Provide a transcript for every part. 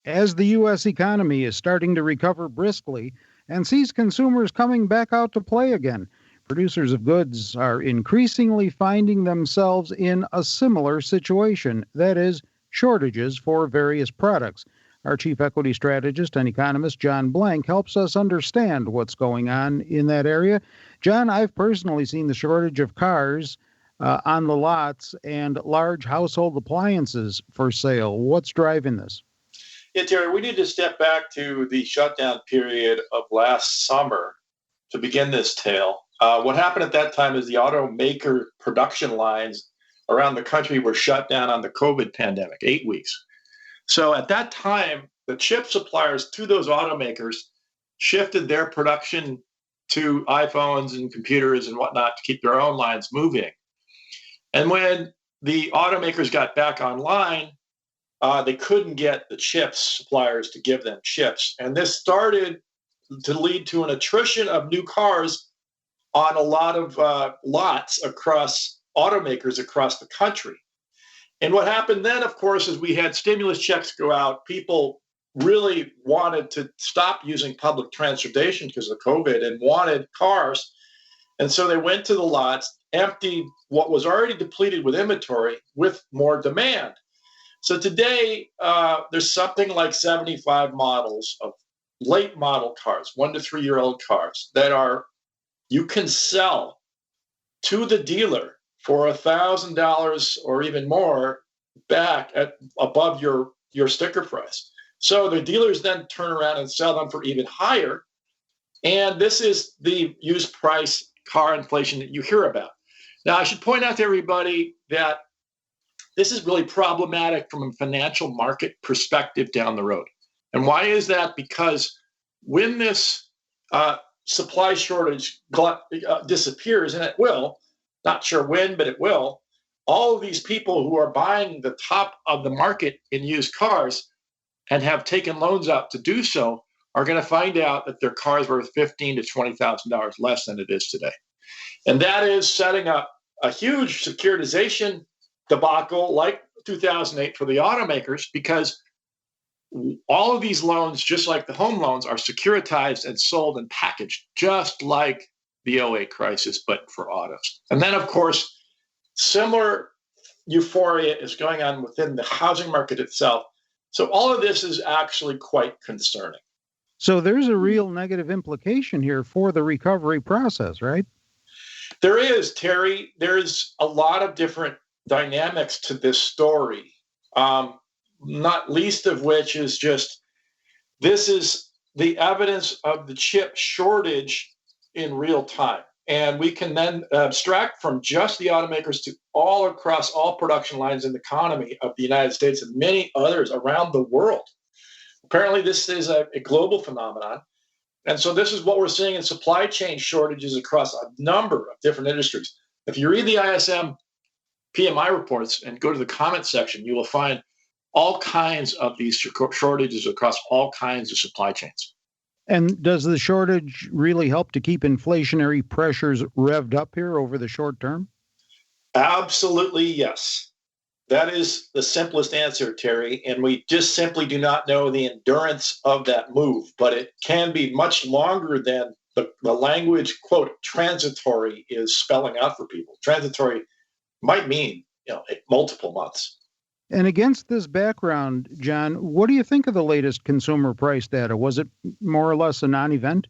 as the U.S. economy is starting to recover briskly and sees consumers coming back out to play again. Producers of goods are increasingly finding themselves in a similar situation, that is, shortages for various products. Our chief equity strategist and economist, John Blank, helps us understand what's going on in that area. John, I've personally seen the shortage of cars on the lots and large household appliances for sale. What's driving this? Yeah, Terry, we need to step back to the shutdown period of last summer to begin this tale. What happened at that time is the automaker production lines around the country were shut down on the COVID pandemic, 8 weeks. So at that time, the chip suppliers to those automakers shifted their production to iPhones and computers and whatnot to keep their own lines moving. And when the automakers got back online, they couldn't get the chips suppliers to give them chips. And this started to lead to an attrition of new cars on a lot of lots across automakers across the country. And what happened then, of course, is we had stimulus checks go out. People really wanted to stop using public transportation because of COVID and wanted cars. And so they went to the lots, emptied what was already depleted with inventory with more demand. So today, there's something like 75 models of late model cars, 1 to 3 year old cars that you can sell to the dealer for $1,000 or even more back at above your sticker price. So the dealers then turn around and sell them for even higher. And this is the used price car inflation that you hear about. Now, I should point out to everybody that this is really problematic from a financial market perspective down the road. And why is that? Because when this supply shortage disappears, and it will, not sure when, but it will, all of these people who are buying the top of the market in used cars and have taken loans out to do so are going to find out that their car is worth $15,000 to $20,000 less than it is today. And that is setting up a huge securitization debacle like 2008 for the automakers, because all of these loans, just like the home loans, are securitized and sold and packaged just like the '08 crisis, but for autos. And then, of course, similar euphoria is going on within the housing market itself. So all of this is actually quite concerning. So there's a real negative implication here for the recovery process, right? There is, Terry. There's a lot of different dynamics to this story, not least of which is just this is the evidence of the chip shortage in real time. And we can then abstract from just the automakers to all across all production lines in the economy of the United States and many others around the world. Apparently, this is a global phenomenon. And so this is what we're seeing in supply chain shortages across a number of different industries. If you read the ISM PMI reports and go to the comment section, you will find all kinds of these shortages across all kinds of supply chains. And does the shortage really help to keep inflationary pressures revved up here over the short term? Absolutely, yes. That is the simplest answer, Terry. And we just simply do not know the endurance of that move, but it can be much longer than the language, quote, transitory is spelling out for people. Transitory might mean, multiple months. And against this background, John, what do you think of the latest consumer price data? Was it more or less a non-event?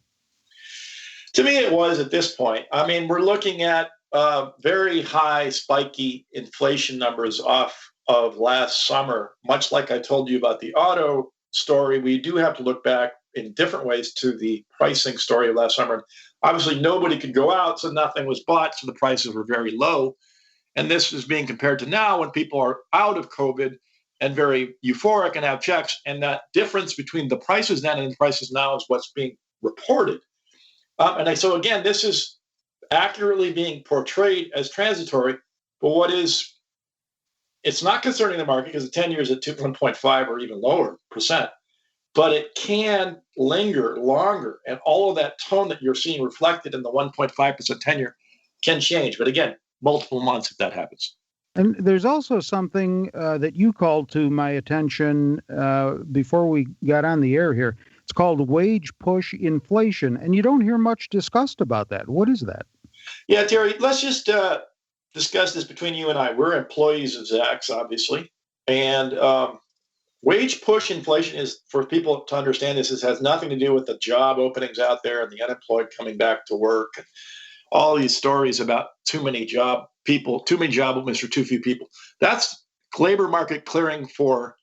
To me, it was at this point. I mean, we're looking at very high, spiky inflation numbers off of last summer. Much like I told you about the auto story, we do have to look back in different ways to the pricing story of last summer. Obviously, nobody could go out, so nothing was bought, so the prices were very low. And this is being compared to now when people are out of COVID and very euphoric and have checks. And that difference between the prices then and the prices now is what's being reported. So again, this is accurately being portrayed as transitory. But it's not concerning the market because the 10 years at 1.5 or even lower percent, but it can linger longer. And all of that tone that you're seeing reflected in the 1.5% 10-year can change. But again, multiple months if that happens. And there's also something that you called to my attention before we got on the air here. It's called wage push inflation, and you don't hear much discussed about that. What is that? Yeah, Terry, let's just discuss this between you and I. We're employees of Zacks, obviously. And wage push inflation is, for people to understand this, this has nothing to do with the job openings out there and the unemployed coming back to work. And all these stories about too many job openings for too few people. That's labor market clearing for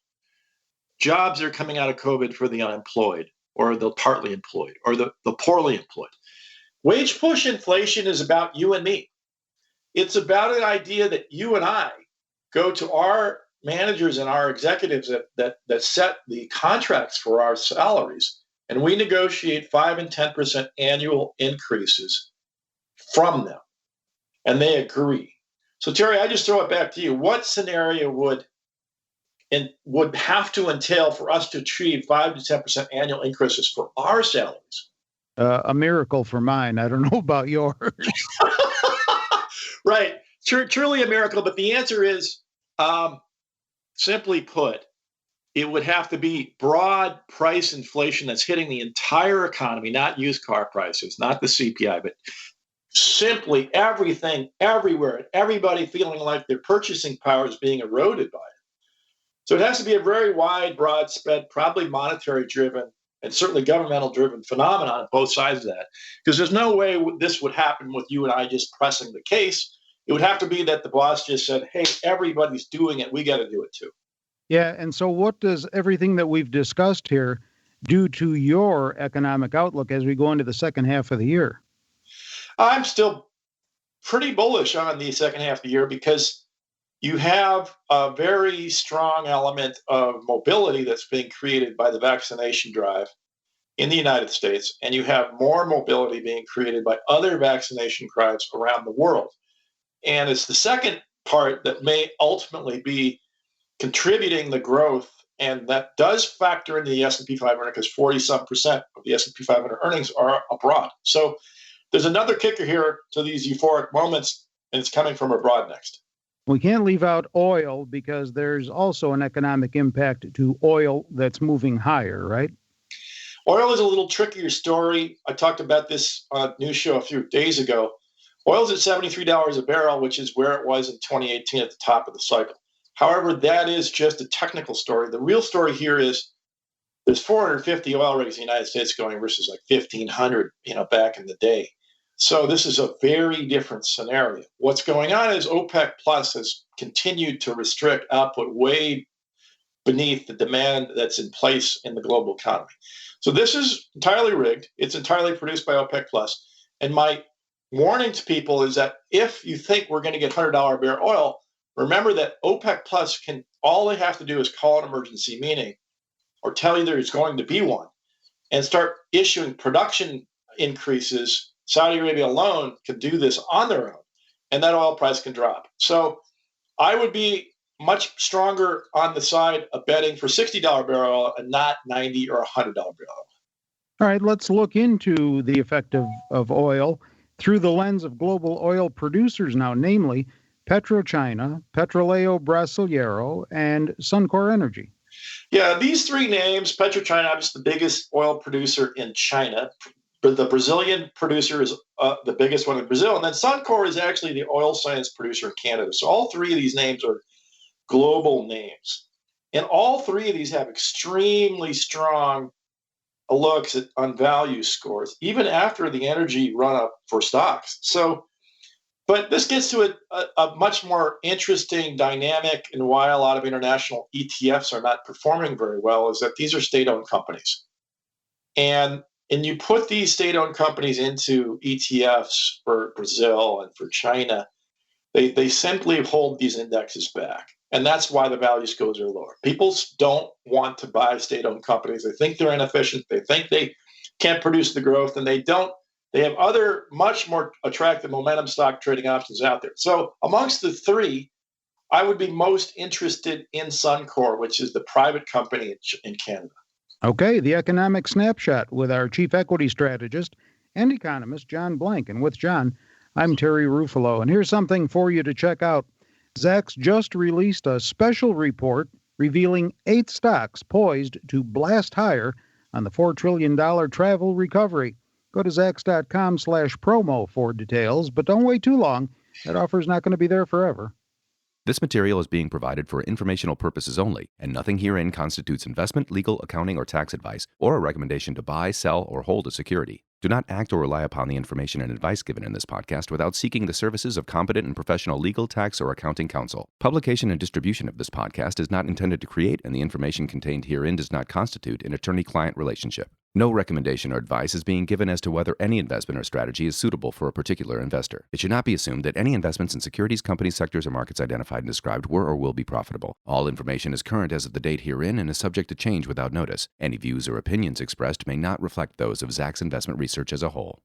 jobs that are coming out of COVID for the unemployed or the partly employed or the poorly employed. Wage push inflation is about you and me. It's about an idea that you and I go to our managers and our executives that set the contracts for our salaries, and we negotiate 5 and 10% annual increases from them, and they agree. So, Terry, I just throw it back to you. What scenario would have to entail for us to achieve 5 to 10% annual increases for our salaries? A miracle for mine. I don't know about yours. Right. Truly a miracle. But the answer is, simply put, it would have to be broad price inflation that's hitting the entire economy, not used car prices, not the CPI, but simply everything, everywhere, and everybody feeling like their purchasing power is being eroded by it. So it has to be a very wide, broad spread, probably monetary driven, and certainly governmental driven phenomenon on both sides of that. Because there's no way this would happen with you and I just pressing the case. It would have to be that the boss just said, hey, everybody's doing it. We got to do it too. Yeah. And so, what does everything that we've discussed here do to your economic outlook as we go into the second half of the year? I'm still pretty bullish on the second half of the year because you have a very strong element of mobility that's being created by the vaccination drive in the United States, and you have more mobility being created by other vaccination drives around the world. And it's the second part that may ultimately be contributing the growth, and that does factor into the S&P 500 because 40-some% of the S&P 500 earnings are abroad. So there's another kicker here to these euphoric moments, and it's coming from abroad next. We can't leave out oil because there's also an economic impact to oil that's moving higher, right? Oil is a little trickier story. I talked about this on a news show a few days ago. Oil's at $73 a barrel, which is where it was in 2018 at the top of the cycle. However, that is just a technical story. The real story here is there's 450 oil rigs in the United States going versus like 1,500, back in the day. So this is a very different scenario. What's going on is OPEC Plus has continued to restrict output way beneath the demand that's in place in the global economy. So this is entirely rigged. It's entirely produced by OPEC Plus. And my warning to people is that if you think we're going to get $100 a barrel oil, remember that OPEC Plus all they have to do is call an emergency meeting or tell you there's going to be one and start issuing production increases. Saudi Arabia alone can do this on their own, and that oil price can drop. So I would be much stronger on the side of betting for $60 barrel oil and not $90 or $100 barrel oil. All right, let's look into the effect of oil through the lens of global oil producers now, namely PetroChina, Petroleo Brasileiro, and Suncor Energy. Yeah, these three names, PetroChina, obviously the biggest oil producer in China, but the Brazilian producer is the biggest one in Brazil, and then Suncor is actually the oil sands producer in Canada. So all three of these names are global names. And all three of these have extremely strong looks on value scores, even after the energy run-up for stocks. But this gets to a much more interesting dynamic, and why a lot of international ETFs are not performing very well is that these are state-owned companies. And you put these state-owned companies into ETFs for Brazil and for China, they simply hold these indexes back. And that's why the value scores are lower. People don't want to buy state-owned companies. They think they're inefficient. They think they can't produce the growth, and they don't. They have other much more attractive momentum stock trading options out there. So amongst the three, I would be most interested in Suncor, which is the private company in Canada. Okay, the economic snapshot with our chief equity strategist and economist, John Blank. And with John, I'm Terry Ruffalo. And here's something for you to check out. Zacks just released a special report revealing 8 stocks poised to blast higher on the $4 trillion travel recovery. Go to Zacks.com/promo for details, but don't wait too long. That offer's not going to be there forever. This material is being provided for informational purposes only, and nothing herein constitutes investment, legal, accounting, or tax advice, or a recommendation to buy, sell, or hold a security. Do not act or rely upon the information and advice given in this podcast without seeking the services of competent and professional legal, tax, or accounting counsel. Publication and distribution of this podcast is not intended to create, and the information contained herein does not constitute an attorney-client relationship. No recommendation or advice is being given as to whether any investment or strategy is suitable for a particular investor. It should not be assumed that any investments in securities, companies, sectors, or markets identified and described were or will be profitable. All information is current as of the date herein and is subject to change without notice. Any views or opinions expressed may not reflect those of Zacks Investment Research as a whole.